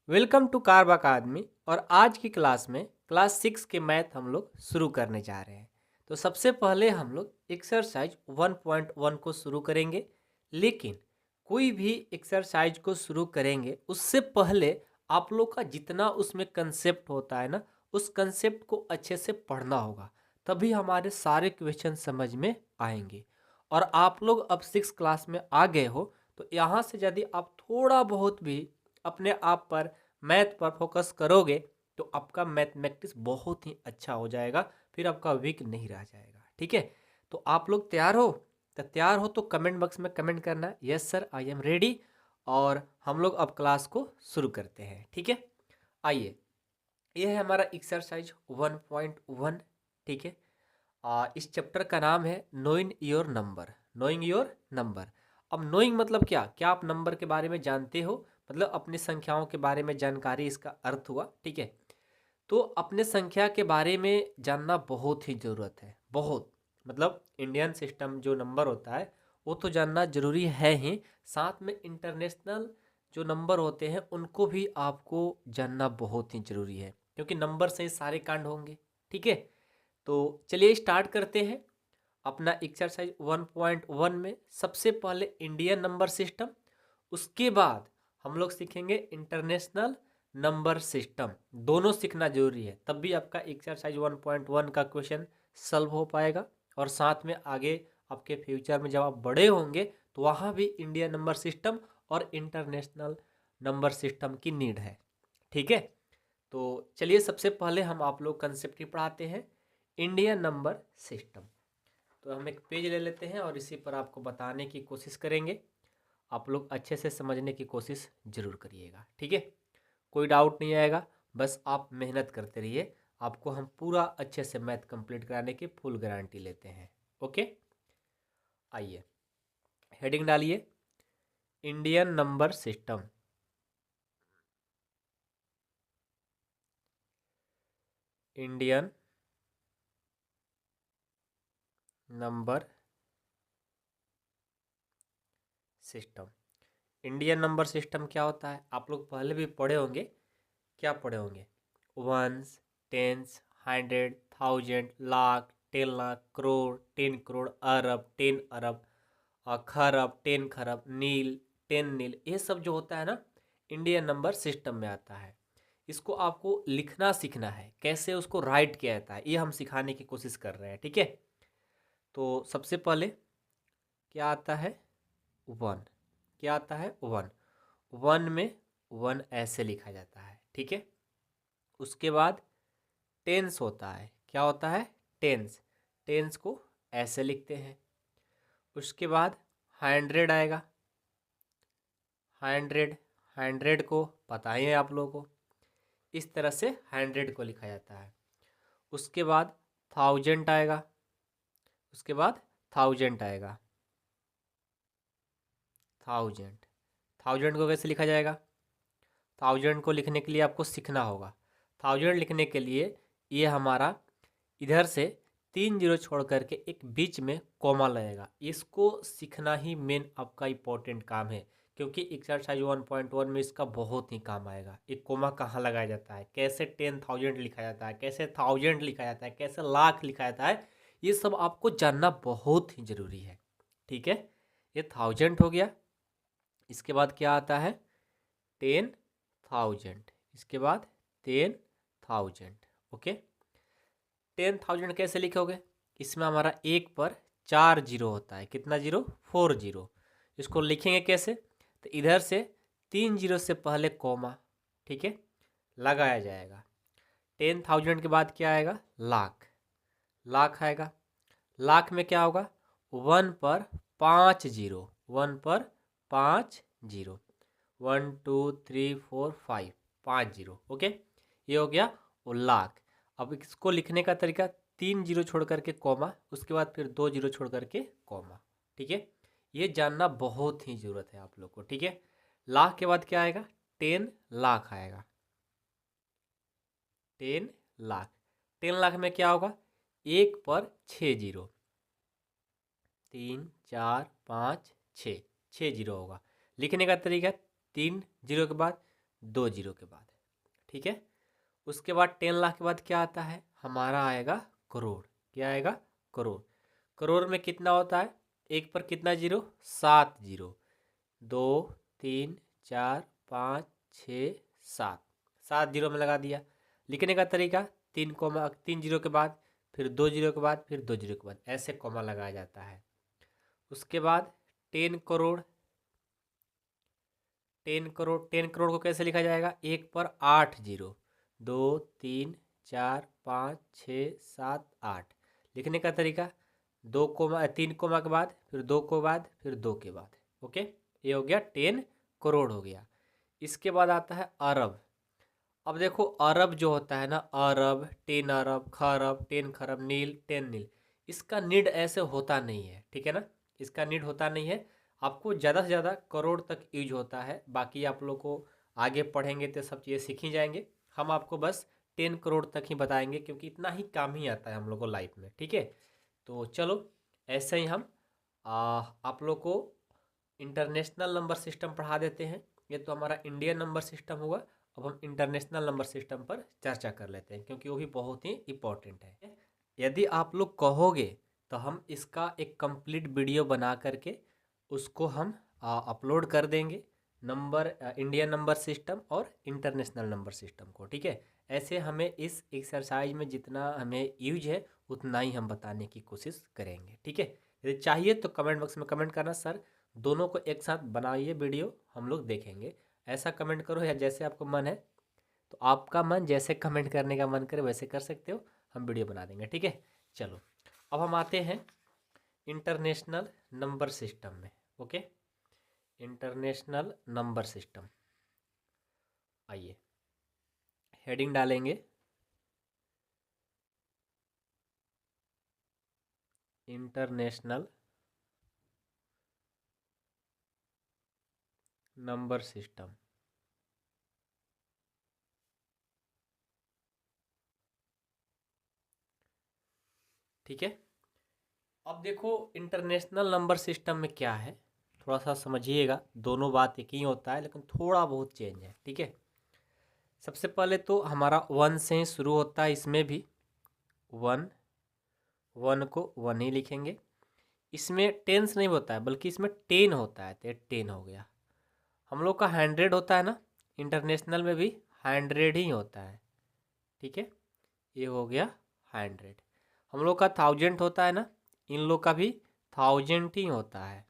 Welcome to carb अकादमी। और आज की क्लास में क्लास 6 के मैथ हम लोग शुरू करने जा रहे हैं। तो सबसे पहले हम लोग एक्सरसाइज 1.1 को शुरू करेंगे। लेकिन कोई भी एक्सरसाइज को शुरू करेंगे उससे पहले आप लोग का जितना उसमें कंसेप्ट होता है ना, उस कंसेप्ट को अच्छे से पढ़ना होगा, तभी हमारे सारे क्वेश्चन समझ में आएंगे। और आप लोग अब 6 क्लास में आ गए हो, तो यहाँ से यदि आप थोड़ा बहुत भी अपने आप पर मैथ पर फोकस करोगे तो आपका मैथमेटिक्स बहुत ही अच्छा हो जाएगा, फिर आपका वीक नहीं रह जाएगा। ठीक है, तो आप लोग तैयार हो? तो तैयार हो तो कमेंट बॉक्स में कमेंट करना, yes sir I am ready. और हम लोग अब क्लास को शुरू करते हैं। ठीक है, आइए, ये है हमारा एक्सरसाइज 1.1। ठीक है, इस चैप्टर का नाम है knowing your number. Knowing your number. अब नोइंग मतलब क्या क्या आप नंबर के बारे में जानते हो, मतलब अपनी संख्याओं के बारे में जानकारी, इसका अर्थ हुआ। ठीक है, तो अपने संख्या के बारे में जानना बहुत ही ज़रूरत है, बहुत। मतलब इंडियन सिस्टम जो नंबर होता है वो तो जानना ज़रूरी है ही, साथ में इंटरनेशनल जो नंबर होते हैं उनको भी आपको जानना बहुत ही ज़रूरी है, क्योंकि नंबर से ही सारे कांड होंगे। ठीक है, तो चलिए स्टार्ट करते हैं अपना एक्सरसाइज 1.1 में। सबसे पहले इंडियन नंबर सिस्टम, उसके बाद हम लोग सीखेंगे इंटरनेशनल नंबर सिस्टम। दोनों सीखना जरूरी है, तब भी आपका एक्सरसाइज 1.1 का क्वेश्चन सॉल्व हो पाएगा। और साथ में आगे आपके फ्यूचर में जब आप बड़े होंगे तो वहाँ भी इंडियन नंबर सिस्टम और इंटरनेशनल नंबर सिस्टम की नीड है। ठीक है, तो चलिए सबसे पहले हम आप लोग कंसेप्ट ही पढ़ाते हैं, इंडियन नंबर सिस्टम। तो हम एक पेज ले लेते हैं और इसी पर आपको बताने की कोशिश करेंगे। आप लोग अच्छे से समझने की कोशिश जरूर करिएगा। ठीक है, कोई डाउट नहीं आएगा, बस आप मेहनत करते रहिए। आपको हम पूरा अच्छे से मैथ कंप्लीट कराने की फुल गारंटी लेते हैं। ओके, आइए हेडिंग डालिए, Indian number system. Indian number system. Indian number system क्या होता है आप लोग पहले भी पढ़े होंगे। क्या पढ़े होंगे? Ones, tens, hundred, thousand, lakh, 10 lakh, crore, 10 crore, अरब, 10 अरब, खरब, 10 खरब, नील, 10 नील। ये सब जो होता है ना, इंडियन नंबर सिस्टम में आता है। इसको आपको लिखना सीखना है, कैसे उसको राइट किया जाता है ये हम सिखाने की कोशिश कर रहे हैं। ठीक है, तो सबसे पहले क्या आता है? वन। क्या आता है? वन। वन में वन ऐसे लिखा जाता है। ठीक है, उसके बाद टेंस होता है। क्या होता है? टेंस। टेंस को ऐसे लिखते हैं। उसके बाद हंड्रेड आएगा। हंड्रेड, हंड्रेड को पता ही है आप लोगों को, इस तरह से हंड्रेड को लिखा जाता है। उसके बाद थाउजेंड आएगा। उसके बाद थाउजेंड आएगा। थाउजेंड। थाउजेंड को कैसे लिखा जाएगा? थाउजेंड को लिखने के लिए आपको सीखना होगा। थाउजेंड लिखने के लिए ये हमारा इधर से 3 जीरो छोड़ करके एक बीच में कॉमा लगेगा। इसको सीखना ही मेन आपका इम्पोर्टेंट काम है, क्योंकि एक्सरसाइज 1.1 में इसका बहुत ही काम आएगा। एक कॉमा कहाँ लगाया जाता है, कैसे 10,000 लिखा जाता है, कैसे थाउजेंड लिखा जाता है, कैसे लाख लिखा जाता है, ये सब आपको जानना बहुत ही ज़रूरी है। ठीक है, ये थाउजेंड हो गया। इसके बाद क्या आता है? 10,000। इसके बाद 10,000। ओके, 10,000 कैसे लिखोगे? इसमें हमारा एक पर 4 जीरो होता है। कितना जीरो? 4 जीरो। इसको लिखेंगे कैसे? तो इधर से 3 जीरो से पहले कॉमा, ठीक है, लगाया जाएगा। 10,000 के बाद क्या आएगा? लाख। लाख आएगा। लाख में क्या होगा? वन पर 5 जीरो। वन पर 5 जीरो। 1 2 3 4 5, 5 जीरो। ओके, ये हो गया वो लाख। अब इसको लिखने का तरीका, 3 जीरो छोड़ करके कॉमा, उसके बाद फिर 2 जीरो छोड़ करके कॉमा। ठीक है, ये जानना बहुत ही ज़रूरत है आप लोग को। ठीक है, लाख के बाद क्या आएगा? 10 लाख आएगा। 10 लाख। 10 लाख में क्या होगा? एक पर 6 जीरो। 3 4 5 6, 6 जीरो होगा। लिखने का तरीका, 3 जीरो के बाद 2 जीरो के बाद, ठीक है। उसके बाद 10 लाख के बाद क्या आता है, हमारा आएगा करोड़। क्या आएगा, करोड़। करोड़ में कितना होता है, एक पर कितना जीरो, 7 जीरो, 2 3 4 5 6 7, 7 जीरो में लगा दिया। लिखने का तरीका 3 जीरो के बाद, फिर 2 जीरो के बाद, फिर 2 जीरो के बाद, ऐसे कॉमा लगाया जाता है। उसके बाद 10 करोड़, 10 करोड़, 10 करोड़ को कैसे लिखा जाएगा, एक पर 8 जीरो, 2 3 4 5 6 7 8। लिखने का तरीका 3 कोमा के बाद, फिर 2 को बाद, फिर 2 के बाद। ओके, ये हो गया 10 करोड़ हो गया। इसके बाद आता है अरब। अब देखो अरब जो होता है ना, अरब, 10 अरब, खरब, 10 खरब, नील, 10 नील, इसका नीड ऐसे होता नहीं है, ठीक है ना। इसका नीड होता नहीं है, आपको ज़्यादा से ज़्यादा करोड़ तक यूज होता है। बाकी आप लोग को आगे पढ़ेंगे तो सब चीज़ें सीखी जाएंगे। हम आपको बस 10 करोड़ तक ही बताएंगे, क्योंकि इतना ही काम ही आता है हम लोग को लाइफ में, ठीक है। तो चलो ऐसे ही हम आप लोग को इंटरनेशनल नंबर सिस्टम पढ़ा देते हैं। ये तो हमारा इंडियन नंबर सिस्टम हुआ। अब हम इंटरनेशनल नंबर सिस्टम पर चर्चा कर लेते हैं, क्योंकि वो भी बहुत ही इम्पोर्टेंट है। यदि आप लोग कहोगे तो हम इसका एक कंप्लीट वीडियो बना करके उसको हम अपलोड कर देंगे, नंबर इंडियन नंबर सिस्टम और इंटरनेशनल नंबर सिस्टम को, ठीक है। ऐसे हमें इस एक्सरसाइज में जितना हमें यूज है उतना ही हम बताने की कोशिश करेंगे, ठीक है। यदि चाहिए तो कमेंट बॉक्स में कमेंट करना, सर दोनों को एक साथ बनाइए वीडियो, हम लोग देखेंगे। ऐसा कमेंट करो या जैसे आपको मन है, तो आपका मन जैसे कमेंट करने का मन करे वैसे कर सकते हो, हम वीडियो बना देंगे, ठीक है। चलो अब हम आते हैं इंटरनेशनल नंबर सिस्टम में। ओके, इंटरनेशनल नंबर सिस्टम, आइए हेडिंग डालेंगे इंटरनेशनल नंबर सिस्टम। ठीक है, अब देखो इंटरनेशनल नंबर सिस्टम में क्या है, थोड़ा सा समझिएगा। दोनों बात एक ही होता है, लेकिन थोड़ा बहुत चेंज है, ठीक है। सबसे पहले तो हमारा 1 से ही शुरू होता है, इसमें भी 1, 1 को 1 ही लिखेंगे। इसमें टेंस नहीं होता है, बल्कि इसमें 10 होता है, तो 10 हो गया। हम लोग का 100 होता है ना, इंटरनेशनल में भी 100 ही होता है, ठीक है। ये हो गया 100। हम लोग का 1000 होता है ना, इन लोग का भी 1000 ही होता है।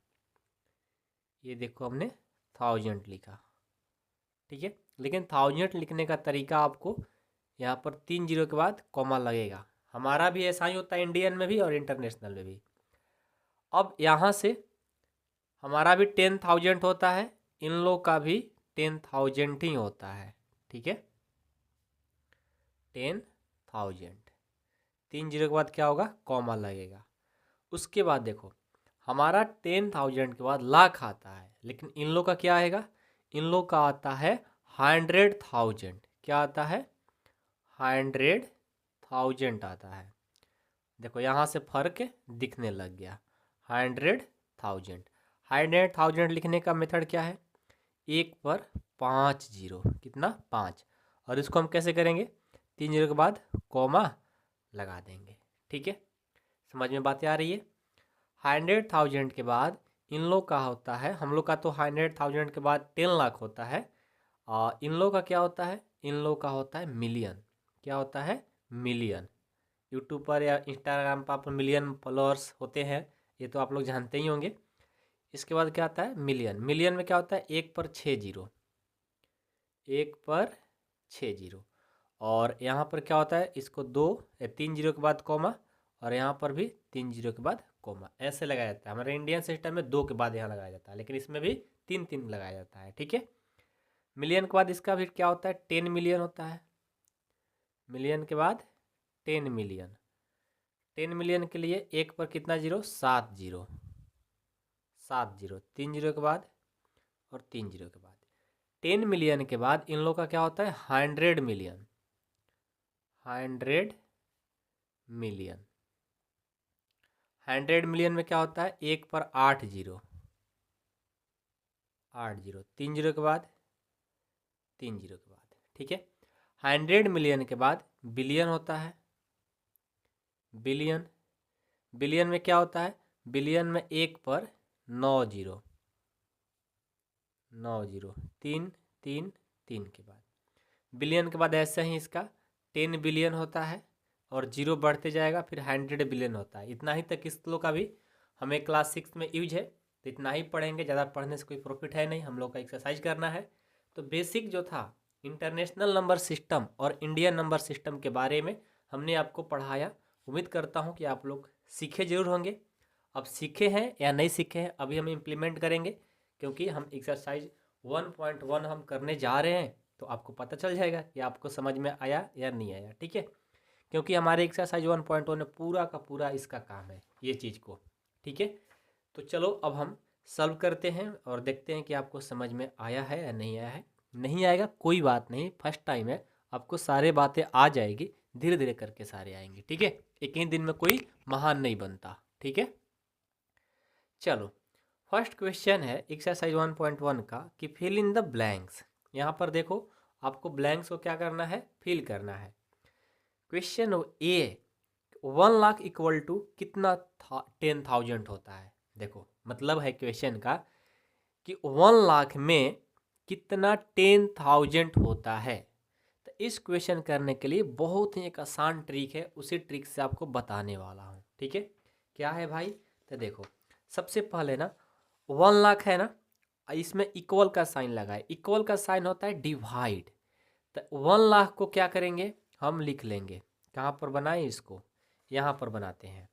ये देखो हमने 1000 लिखा, ठीक है। लेकिन 1000 लिखने का तरीका आपको यहाँ पर 3 जीरो के बाद कॉमा लगेगा। हमारा भी ऐसा ही होता है, इंडियन में भी और इंटरनेशनल में भी। अब यहाँ से हमारा भी 10,000 होता है, इन लोग का भी 10,000 ही होता है, ठीक है। 10,000, 3 जीरो के बाद क्या होगा, कॉमा लगेगा। उसके बाद देखो हमारा 10,000 के बाद लाख आता है, लेकिन इन लोग का क्या आएगा, इन लोग का आता है 100,000। क्या आता है, 100,000 आता है। देखो यहाँ से फर्क दिखने लग गया, 100,000। 100,000 लिखने का मेथड क्या है, एक पर 5 जीरो, कितना, 5। और इसको हम कैसे करेंगे, 3 जीरो के बाद कॉमा लगा देंगे, ठीक है। समझ में बातें आ रही है। 100,000 के बाद इन लोग का होता है, हम लोग का तो 100,000 के बाद 10 लाख होता है, और इन लोग का क्या होता है, इन लोग का होता है मिलियन। क्या होता है, मिलियन। यूट्यूब पर या इंस्टाग्राम पर आप मिलियन फॉलोअर्स होते हैं, ये तो आप लोग जानते ही होंगे। इसके बाद क्या आता है, मिलियन। मिलियन में क्या होता है, एक पर 6 जीरो, एक पर 6 जीरो। और यहाँ पर क्या होता है, इसको 2 या 3 जीरो के बाद कॉमा, और यहाँ पर भी 3 जीरो के बाद कॉमा, ऐसे लगाया जाता है। हमारे इंडियन सिस्टम में 2 के बाद यहाँ लगाया जाता है, लेकिन इसमें भी 3 3 लगाया जाता है, ठीक है। मिलियन के बाद इसका भी क्या होता है, 10 मिलियन होता है। मिलियन के बाद 10 मिलियन। 10 मिलियन के लिए एक पर कितना जीरो, 7 जीरो, 7 जीरो, 3 जीरो के बाद और 3 जीरो के बाद। 10 मिलियन के बाद इन लोग का क्या होता है, 100 मिलियन, 100 मिलियन। 100 मिलियन में क्या होता है, एक पर 8 जीरो, 8 जीरो, 3 जीरो के बाद 3 जीरो के बाद, ठीक है। 100 मिलियन के बाद बिलियन होता है, बिलियन, बिलियन में क्या होता है, बिलियन में 1 पर 9 जीरो, 9 जीरो, 3 3 3 के बाद बिलियन के बाद ऐसे ही इसका 10 बिलियन होता है और जीरो बढ़ते जाएगा, फिर 100 बिलियन होता है। इतना ही तक इस लोग का भी हमें क्लास 6 में यूज है, तो इतना ही पढ़ेंगे, ज़्यादा पढ़ने से कोई प्रॉफिट है नहीं, हम लोग का एक्सरसाइज करना है। तो बेसिक जो था इंटरनेशनल नंबर सिस्टम और इंडियन नंबर सिस्टम के बारे में हमने आपको पढ़ाया। उम्मीद करता हूँ कि आप लोग सीखे जरूर होंगे। अब सीखे हैं या नहीं सीखे हैं अभी हम इम्प्लीमेंट करेंगे, क्योंकि हम एक्सरसाइज 1.1 हम करने जा रहे हैं, तो आपको पता चल जाएगा कि आपको समझ में आया या नहीं आया, ठीक है। क्योंकि हमारे एक्सरसाइज 1.1 में पूरा का पूरा इसका काम है ये चीज़ को, ठीक है। तो चलो अब हम सॉल्व करते हैं और देखते हैं कि आपको समझ में आया है या नहीं आया है। नहीं आएगा कोई बात नहीं, फर्स्ट टाइम है, आपको सारे बातें आ जाएगी, धीरे धीरे करके सारे आएंगे, ठीक है। एक ही दिन में कोई महान नहीं बनता, ठीक है। चलो फर्स्ट क्वेश्चन है एक्सरसाइज 1.1 का कि फिल इन द ब्लैंक्स। यहाँ पर देखो आपको ब्लैंक्स को क्या करना है, फिल करना है। Question a 1 lakh equal to कितना 10,000 होता है। देखो मतलब है क्वेश्चन का कि 1 लाख में कितना 10,000 होता है। तो इस क्वेश्चन करने के लिए बहुत ही एक आसान ट्रिक है, उसी ट्रिक से आपको बताने वाला हूँ, ठीक है। क्या है भाई, तो देखो सबसे पहले ना 1 लाख है ना, इसमें इक्वल का साइन लगाए, इक्वल का साइन होता है डिवाइड। तो 1 लाख को क्या करेंगे, हम लिख लेंगे, कहाँ पर बनाए इसको, यहाँ पर बनाते हैं।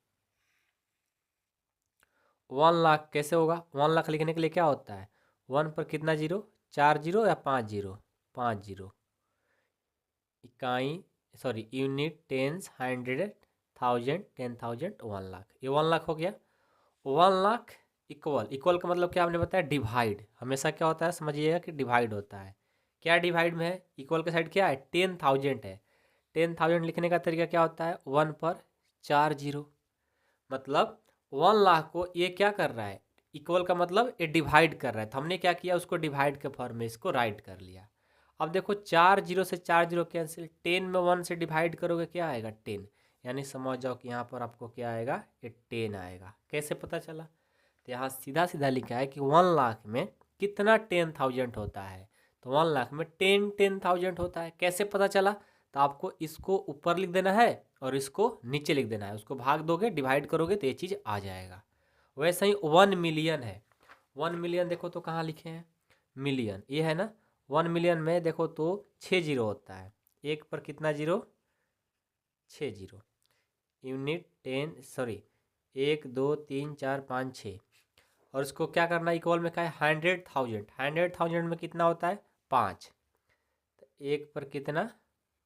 1 लाख कैसे होगा, 1 लाख लिखने के लिए क्या होता है, 1 पर कितना जीरो, 4 जीरो या 5 जीरो, 5 जीरो, इकाई सॉरी यूनिट, टेंस, 100, 1000, 10,000, 1 लाख, ये 1 लाख हो गया। 1 लाख इक्वल, इक्वल का मतलब क्या हमने बताया, डिवाइड। हमेशा क्या होता है समझिएगा कि डिवाइड होता है। क्या डिवाइड में है, इक्वल के साइड क्या है, 10,000 है। 10,000 लिखने का तरीका क्या होता है, 1 पर 4 जीरो, मतलब 1 लाख को ये क्या कर रहा है, इक्वल का मतलब ये डिवाइड कर रहा है, तो हमने क्या किया, उसको डिवाइड के फॉर्म में इसको राइट कर लिया। अब देखो 4 जीरो से 4 जीरो कैंसिल, 10 में 1 से डिवाइड करोगे क्या आएगा, 10, यानी समझ जाओ कि यहाँ पर आपको क्या आएगा, ये 10 आएगा। कैसे पता चला, तो यहाँ सीधा सीधा लिखा है कि 1 लाख में कितना 10,000 होता है, तो 1 लाख में 10,000 होता है। कैसे पता चला, तो आपको इसको ऊपर लिख देना है और इसको नीचे लिख देना है, उसको भाग दोगे, डिवाइड करोगे तो ये चीज़ आ जाएगा। वैसे ही 1 मिलियन है, 1 मिलियन देखो तो कहाँ लिखे हैं, मिलियन, ये है ना। 1 मिलियन में देखो तो 6 जीरो होता है, एक पर कितना जीरो, 6 जीरो, यूनिट 10 सॉरी 1 2 3 4 5 6, और इसको क्या करना है, इक्वल में क्या है, 100,000, 100,000 में कितना होता है, 5, तो एक पर कितना,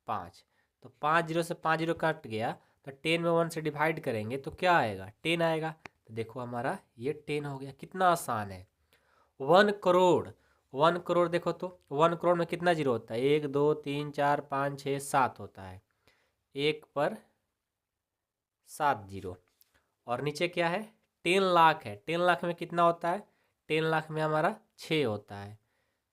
5, तो 5 जीरो से 5 जीरो कट गया, तो 10 में 1 से डिवाइड करेंगे तो क्या आएगा, 10 आएगा। तो देखो हमारा ये 10 हो गया, कितना आसान है। 1 करोड़, 1 करोड़ देखो तो 1 करोड़ में कितना जीरो होता है, 1 2 3 4 5 6 7 होता है, एक पर 7 जीरो, और नीचे क्या है, 10 लाख है, 10 लाख में कितना होता है, 10 लाख में हमारा 6 होता है,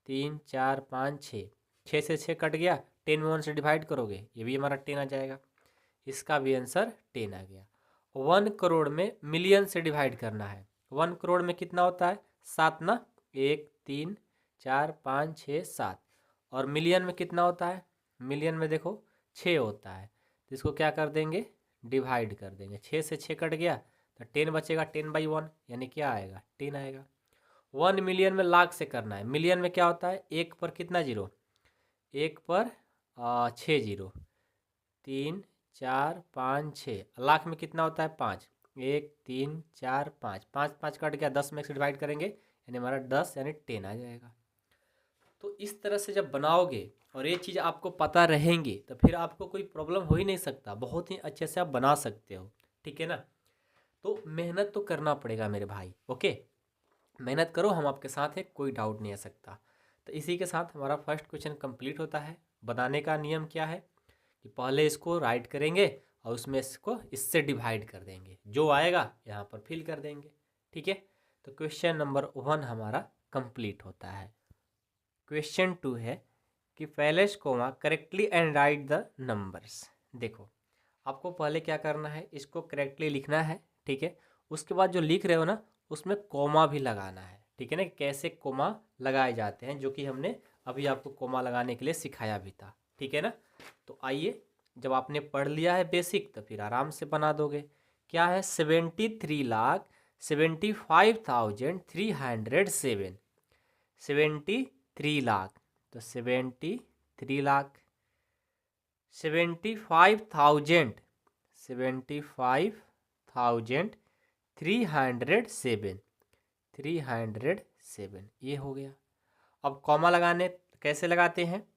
3 4 5 6, 6 से 6 कट गया, 10 में 1 से डिवाइड करोगे ये भी हमारा 10 आ जाएगा। इसका भी आंसर 10 आ गया। 1 करोड़ में मिलियन से डिवाइड करना है, 1 करोड़ में कितना होता है, 7 ना, 1 3 4 5 6 7, और मिलियन में कितना होता है, मिलियन में देखो 6 होता है, तो इसको क्या कर देंगे, डिवाइड कर देंगे, 6 से 6 कट गया तो 10 बचेगा, 10/1 यानी क्या आएगा, 10 आएगा। 1 मिलियन में लाख से करना है, मिलियन में क्या होता है, एक पर कितना जीरो, एक पर 6 जीरो, 3 4 5 6, लाख में कितना होता है, 5, 1 3 4 5, 5 5 कट गया, 10 में से डिवाइड करेंगे यानी हमारा 10 यानी 10 आ जाएगा। तो इस तरह से जब बनाओगे और ये चीज़ आपको पता रहेंगी तो फिर आपको कोई प्रॉब्लम हो ही नहीं सकता, बहुत ही अच्छे से आप बना सकते हो, ठीक है ना। तो मेहनत तो करना पड़ेगा मेरे भाई, ओके, मेहनत करो, हम आपके साथ हैं, कोई डाउट नहीं आ सकता। तो इसी के साथ हमारा फर्स्ट क्वेश्चन कंप्लीट होता है। बनाने का नियम क्या है कि पहले इसको राइट करेंगे और उसमें इसको इससे डिवाइड कर देंगे, जो आएगा यहाँ पर फिल कर देंगे, ठीक है। तो क्वेश्चन नंबर 1 हमारा कंप्लीट होता है। क्वेश्चन 2 है कि place comma correctly and write the numbers. देखो आपको पहले क्या करना है, इसको करेक्टली लिखना है, ठीक है। उसके बाद जो लिख रहे हो ना उसमें कोमा भी लगाना है, ठीक है ना। कैसे कोमा लगाए जाते हैं जो कि हमने अभी आपको कोमा लगाने के लिए सिखाया भी था, ठीक है ना। तो आइए, जब आपने पढ़ लिया है बेसिक तो फिर आराम से बना दोगे। क्या है, 73,75,307। 73 लाख, तो 73 लाख 75,000, 75,307, 307 ये हो गया। अब कॉमा लगाने कैसे लगाते हैं,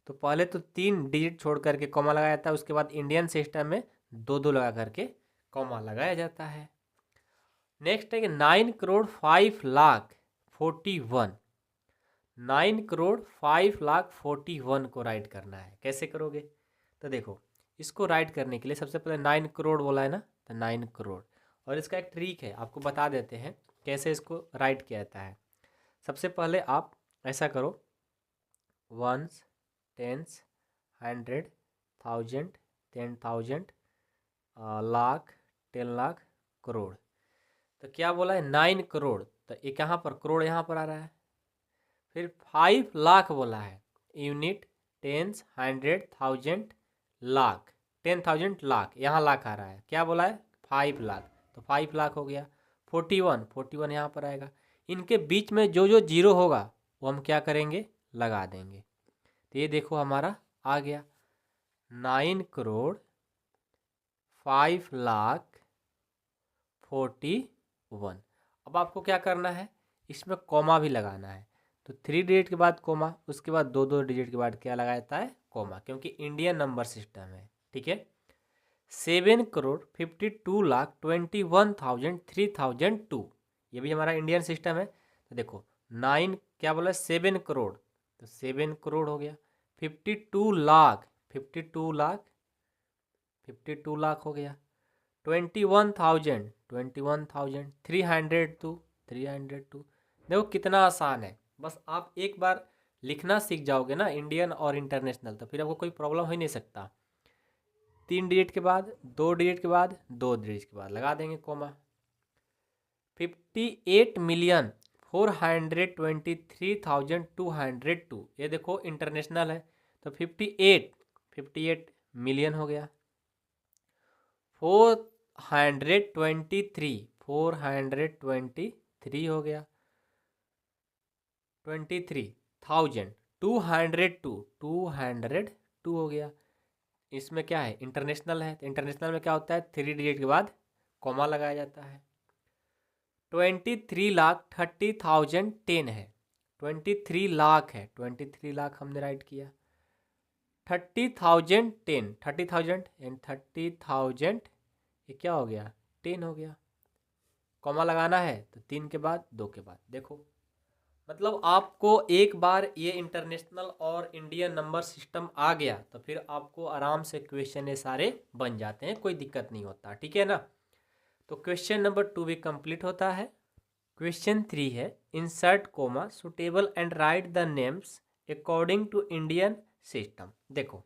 तो पहले तो 3 डिजिट छोड़ करके कॉमा लगाया जाता है, उसके बाद इंडियन सिस्टम में 2 2 लगा करके कॉमा लगाया जाता है। नेक्स्ट है कि 9,05,41,9 9,05,41 को राइट करना है। कैसे करोगे, तो देखो इसको राइट करने के लिए सबसे पहले 9 करोड़ बोला है ना, तो 9 करोड़। और इसका एक ट्रिक है, आपको बता देते हैं कैसे इसको राइट किया जाता है। सबसे पहले आप ऐसा करो, 1s, 10s, 100, 1000, 10,000, लाख, 10 लाख, करोड़। तो क्या बोला है, 9 करोड़, तो एक यहाँ पर करोड़ यहाँ पर आ रहा है। फिर 5 लाख बोला है, यूनिट, टेंस, 100, 1000, लाख, 10,000 लाख, यहाँ लाख आ रहा है। क्या बोला है, 5 लाख, तो 5 लाख हो गया। 41, 41 यहाँ पर आएगा। इनके बीच में जो जो जीरो होगा वो हम क्या करेंगे, लगा देंगे। तो ये देखो हमारा आ गया 9,05,41। अब आपको क्या करना है, इसमें कॉमा भी लगाना है। तो 3 डिजिट के बाद कॉमा, उसके बाद 2 2 डिजिट के बाद क्या लगाया जाता है, कॉमा, क्योंकि इंडियन नंबर सिस्टम है, ठीक है। 7,52,21,3002, ये भी हमारा इंडियन सिस्टम है। तो देखो 9 क्या बोला, 7 करोड़, तो 7 करोड़ हो गया। 52 लाख, 52 लाख, 52 लाख हो गया। 21,000, 21,000, 302, 302। देखो कितना आसान है, बस आप एक बार लिखना सीख जाओगे ना इंडियन और इंटरनेशनल, तो फिर आपको कोई प्रॉब्लम हो ही नहीं सकता। 3 डिजिट के बाद, 2 डिजिट के बाद, 2 डिजिट के बाद लगा देंगे कॉमा। 58,423,202, ये देखो इंटरनेशनल है, तो 58 मिलियन हो गया। 423, 423 हो गया। 23,000, 202, 202 हो गया। इसमें क्या है, इंटरनेशनल है, तो इंटरनेशनल में क्या होता है, 3 डिजिट के बाद कॉमा लगाया जाता है। 23,30,10 है, 23 लाख है, 23 लाख हमने राइट किया। 30,010, 30,000 एंड 30,000, ये क्या हो गया, 10 हो गया। कॉमा लगाना है तो 3 के बाद, 2 के बाद। देखो मतलब आपको एक बार ये इंटरनेशनल और इंडियन नंबर सिस्टम आ गया तो फिर आपको आराम से क्वेश्चन ये सारे बन जाते हैं, कोई दिक्कत नहीं होता, ठीक है ना। तो क्वेश्चन नंबर 2 भी कंप्लीट होता है। क्वेश्चन 3 है, insert comma suitable and write the names according to Indian system. देखो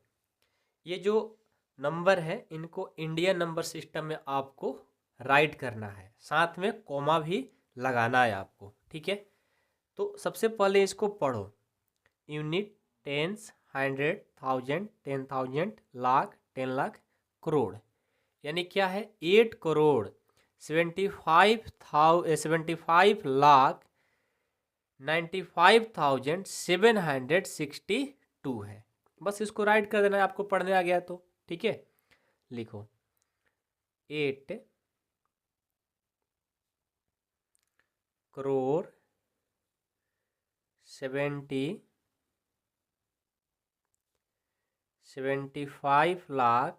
ये जो नंबर है इनको इंडियन नंबर सिस्टम में आपको राइट करना है, साथ में कोमा भी लगाना है आपको, ठीक है। तो सबसे पहले इसको पढ़ो, यूनिट, टेंस, 100, 1000, 10,000, लाख, 10 लाख, करोड़। यानी क्या है, 8 करोड़ 75 लाख 95,762 है। बस इसको राइट कर देना है, आपको पढ़ने आ गया तो, ठीक है। लिखो 8 करोड़ 75 लाख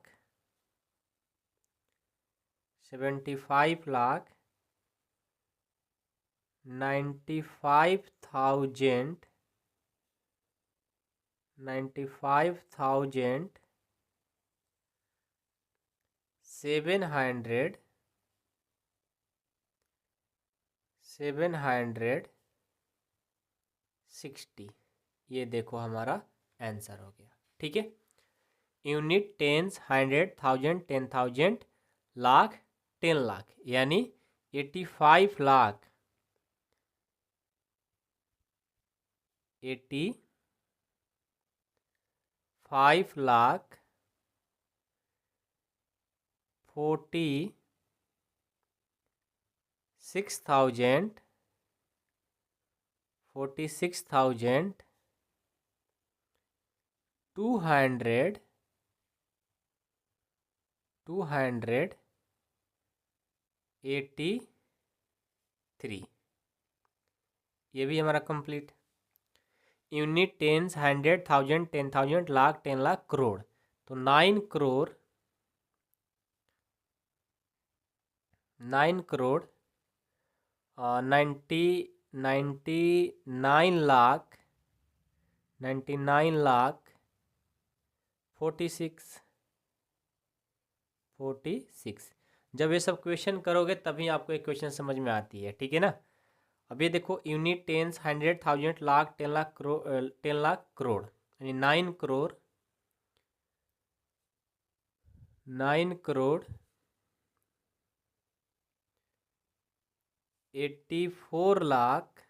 95,760, ये देखो हमारा आंसर हो गया। ठीक है, unit, tens, hundred, thousand, 10,000, lakh, 10 lakh, यानी 85 लाख, 85 लाख 46,000 283, ये भी हमारा complete. Unit, tens, hundred, thousand, 10,000, lakh, 10 lakh, crore, तो 9 करोड़, 9 करोड़ 99 लाख 46 जब ये सब क्वेश्चन करोगे तभी आपको एक क्वेश्चन समझ में आती है। ठीक है ना। अब ये देखो, unit, tens, hundred, thousand, lakh, 10 lakh, crore, 10 lakh crore, यानी 9 करोड़ 84 लाख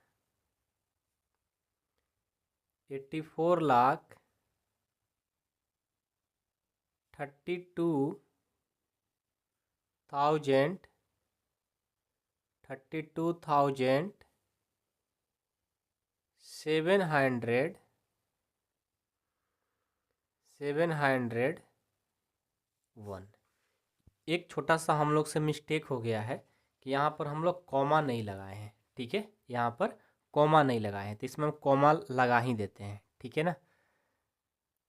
32,701। एक छोटा सा हम लोग से मिस्टेक हो गया है कि यहाँ पर हम लोग कॉमा नहीं लगाए हैं। ठीक है, यहाँ पर कॉमा नहीं लगाए हैं, तो इसमें हम कॉमा लगा ही देते हैं। ठीक है ना।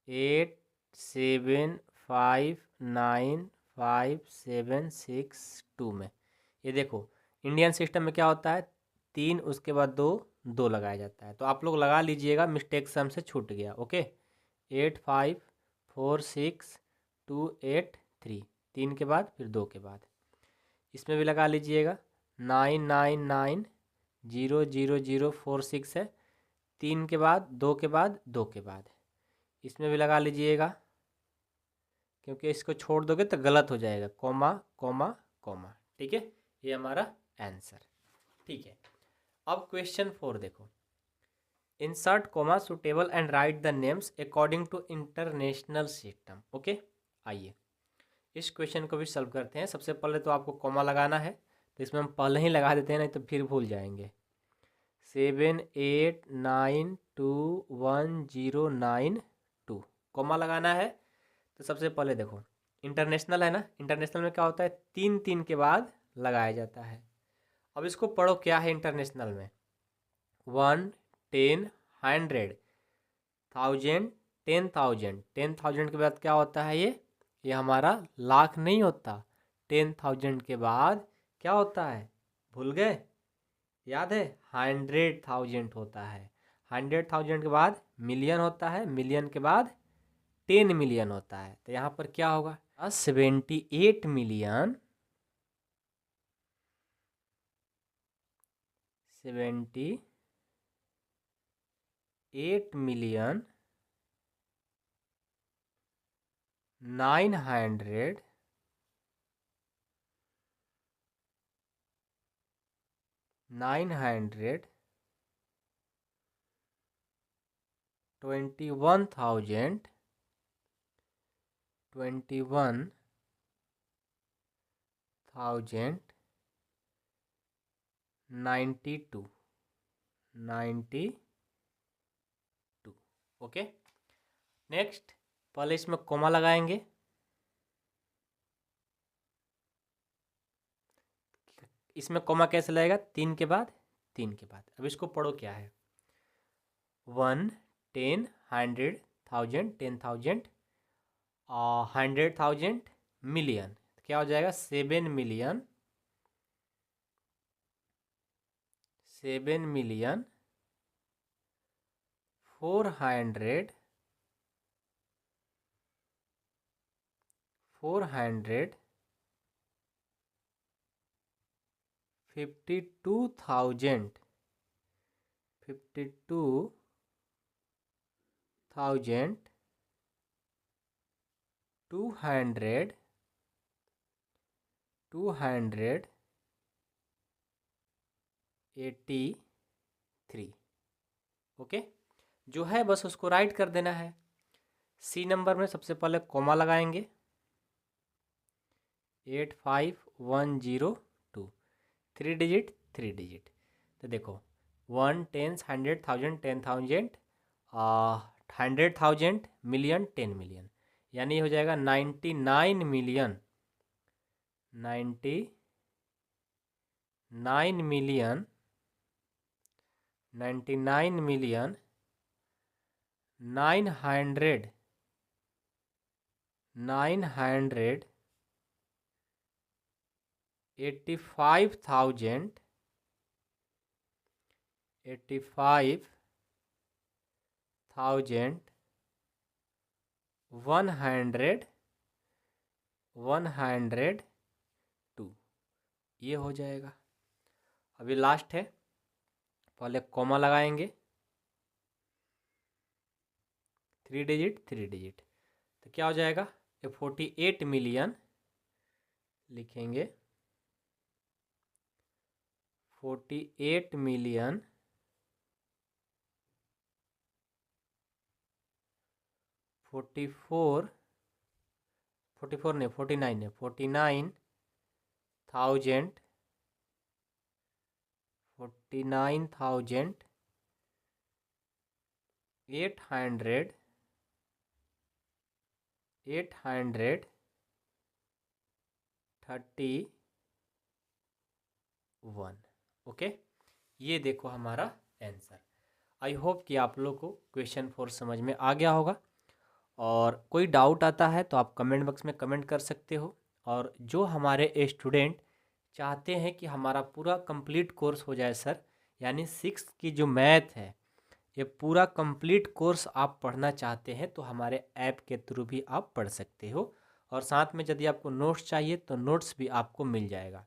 87595762 में ये देखो, इंडियन सिस्टम में क्या होता है, 3 उसके बाद 2 2 लगाया जाता है, तो आप लोग लगा लीजिएगा, मिस्टेक से हमसे छूट गया। ओके, 8546,283, 3 के बाद फिर 2 के बाद, इसमें भी लगा लीजिएगा। 999 00046 है, 3 के बाद 2 के बाद 2 के बाद, इसमें भी लगा लीजिएगा, क्योंकि इसको छोड़ दोगे तो गलत हो जाएगा, कॉमा कॉमा कॉमा। ठीक है, ये हमारा आंसर। ठीक है, अब क्वेश्चन 4 देखो, insert comma suitable and write the names according to international system. Okay, आइए इस क्वेश्चन को भी सॉल्व करते हैं। सबसे पहले तो आपको कॉमा लगाना है, तो इसमें हम पहले ही लगा देते हैं, नहीं तो फिर भूल जाएंगे। 78921092, कॉमा लगाना है। तो सबसे पहले देखो, इंटरनेशनल है ना, इंटरनेशनल में क्या होता है, 3 3 के बाद लगाया जाता है। अब इसको पढ़ो, क्या है इंटरनेशनल में, 1, 10, 100, 1000, 10,000, 10,000 के बाद क्या होता है, ये हमारा लाख नहीं होता। 10,000 के बाद क्या होता है, भूल गए, याद है, 100,000 होता है। 100,000 के बाद मिलियन होता है, मिलियन के बाद 10 मिलियन होता है। तो यहाँ पर क्या होगा, 78 मिलियन 900 21,092 ओके। नेक्स्ट, पहले इसमें कोमा लगाएंगे, इसमें कोमा कैसे लगेगा, 3 के बाद 3 के बाद। अब इसको पढ़ो, क्या है, 1, 10, 100, 1000, 10,000, 100,000, मिलियन, क्या हो जाएगा, 7 मिलियन 400 52,000 283 ओके। जो है बस उसको राइट कर देना है। सी नंबर में सबसे पहले कॉमा लगाएंगे 85102 3 डिजिट 3 डिजिट। तो देखो 1 10 100 1000 10,000 100,000 मिलियन 10 मिलियन, यानी हो जाएगा 99 मिलियन 99 मिलियन 99 मिलियन 900 85,000 102 ये हो जाएगा। अभी लास्ट है, पहले कॉमा लगाएंगे 3 डिजिट 3 डिजिट। तो क्या हो जाएगा, ये 48 मिलियन लिखेंगे 48 मिलियन 44 नहीं 49 है 49,000 831 ओके। ये देखो हमारा आंसर। आई होप कि आप लोग को क्वेश्चन 4 समझ में आ गया होगा, और कोई डाउट आता है तो आप कमेंट बॉक्स में कमेंट कर सकते हो। और जो हमारे स्टूडेंट चाहते हैं कि हमारा पूरा कंप्लीट कोर्स हो जाए सर, यानी 6 की जो मैथ है ये पूरा कंप्लीट कोर्स आप पढ़ना चाहते हैं, तो हमारे ऐप के थ्रू भी आप पढ़ सकते हो। और साथ में यदि आपको नोट्स चाहिए तो नोट्स भी आपको मिल जाएगा।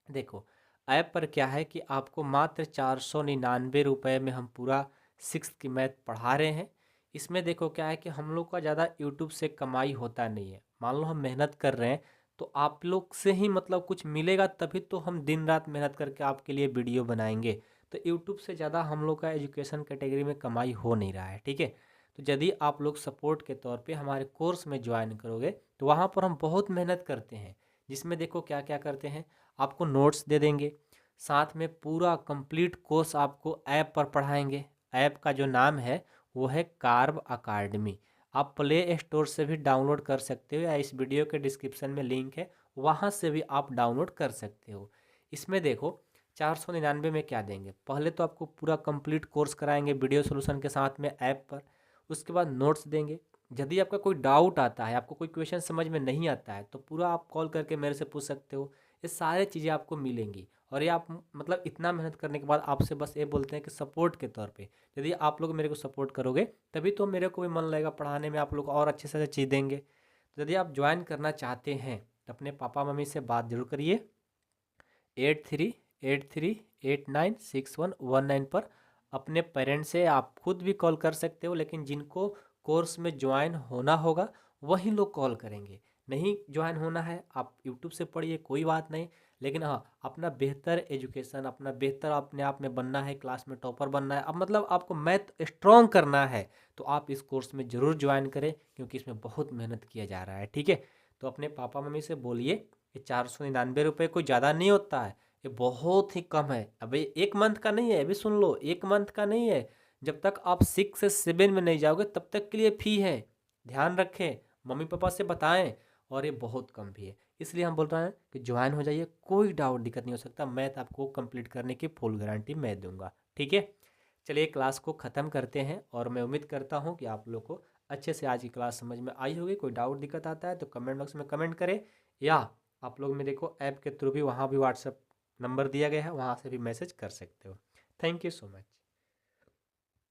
देखो ऐप पर क्या है कि आपको मात्र 499 रुपये में हम पूरा 6 की मैथ पढ़ा रहे हैं। इसमें देखो क्या है कि हम लोग का ज़्यादा यूट्यूब से कमाई होता नहीं है। मान लो हम मेहनत कर रहे हैं तो आप लोग से ही मतलब कुछ मिलेगा, तभी तो हम दिन रात मेहनत करके आपके लिए वीडियो बनाएंगे। तो यूट्यूब से ज़्यादा हम लोग का एजुकेशन कैटेगरी में कमाई हो नहीं रहा है, ठीक है। तो यदि आप लोग सपोर्ट के तौर पे हमारे कोर्स में ज्वाइन करोगे तो वहाँ पर हम बहुत मेहनत करते हैं, जिसमें देखो क्या क्या करते हैं, आपको नोट्स दे देंगे, साथ में पूरा कंप्लीट कोर्स आपको ऐप पर पढ़ाएंगे। ऐप का जो नाम है वो है कार्व अकाडमी। आप प्ले स्टोर से भी डाउनलोड कर सकते हो, या इस वीडियो के डिस्क्रिप्शन में लिंक है वहाँ से भी आप डाउनलोड कर सकते हो। इसमें देखो 499 में क्या देंगे, पहले तो आपको पूरा कंप्लीट कोर्स कराएंगे वीडियो सोल्यूशन के साथ में ऐप पर। उसके बाद नोट्स देंगे। यदि आपका कोई डाउट आता है, आपको कोई क्वेश्चन समझ में नहीं आता है, तो पूरा आप कॉल करके मेरे से पूछ सकते हो। ये सारे चीज़ें आपको मिलेंगी। और ये आप मतलब इतना मेहनत करने के बाद आपसे बस ये बोलते हैं कि सपोर्ट के तौर पे यदि आप लोग मेरे को सपोर्ट करोगे तभी तो मेरे को भी मन लगेगा पढ़ाने में, आप लोग और अच्छे से चीज़ देंगे। तो यदि आप ज्वाइन करना चाहते हैं तो अपने पापा मम्मी से बात जरूर करिए 8383896119 पर। अपने पेरेंट्स से आप खुद भी कॉल कर सकते हो, लेकिन जिनको कोर्स में ज्वाइन होना होगा वही लोग कॉल करेंगे। नहीं ज्वाइन होना है आप यूट्यूब से पढ़िए, कोई बात नहीं, लेकिन हाँ अपना बेहतर एजुकेशन, अपना बेहतर अपने आप में बनना है, क्लास में टॉपर बनना है, अब मतलब आपको मैथ स्ट्रॉन्ग करना है तो आप इस कोर्स में ज़रूर ज्वाइन करें, क्योंकि इसमें बहुत मेहनत किया जा रहा है, ठीक है। तो अपने पापा मम्मी से बोलिए ये 499 रुपये कोई ज़्यादा नहीं होता है, ये बहुत ही कम है। अभी एक मंथ का नहीं है, अभी सुन लो, एक मंथ का नहीं है। जब तक आप 6 से 7 में नहीं जाओगे तब तक के लिए फ़ी है, ध्यान रखें, मम्मी पापा से बताएं। और ये बहुत कम भी है, इसलिए हम बोल रहे हैं कि ज्वाइन हो जाइए, कोई डाउट दिक्कत नहीं हो सकता। मैथ आपको कंप्लीट करने की फुल गारंटी मैं दूंगा, ठीक है। चलिए क्लास को ख़त्म करते हैं, और मैं उम्मीद करता हूँ कि आप लोग को अच्छे से आज की क्लास समझ में आई होगी। कोई डाउट दिक्कत आता है तो कमेंट बॉक्स में कमेंट करें, या आप लोग मेरे को ऐप के थ्रू भी, वहाँ भी व्हाट्सएप नंबर दिया गया है, वहाँ से भी मैसेज कर सकते हो। Thank you so much.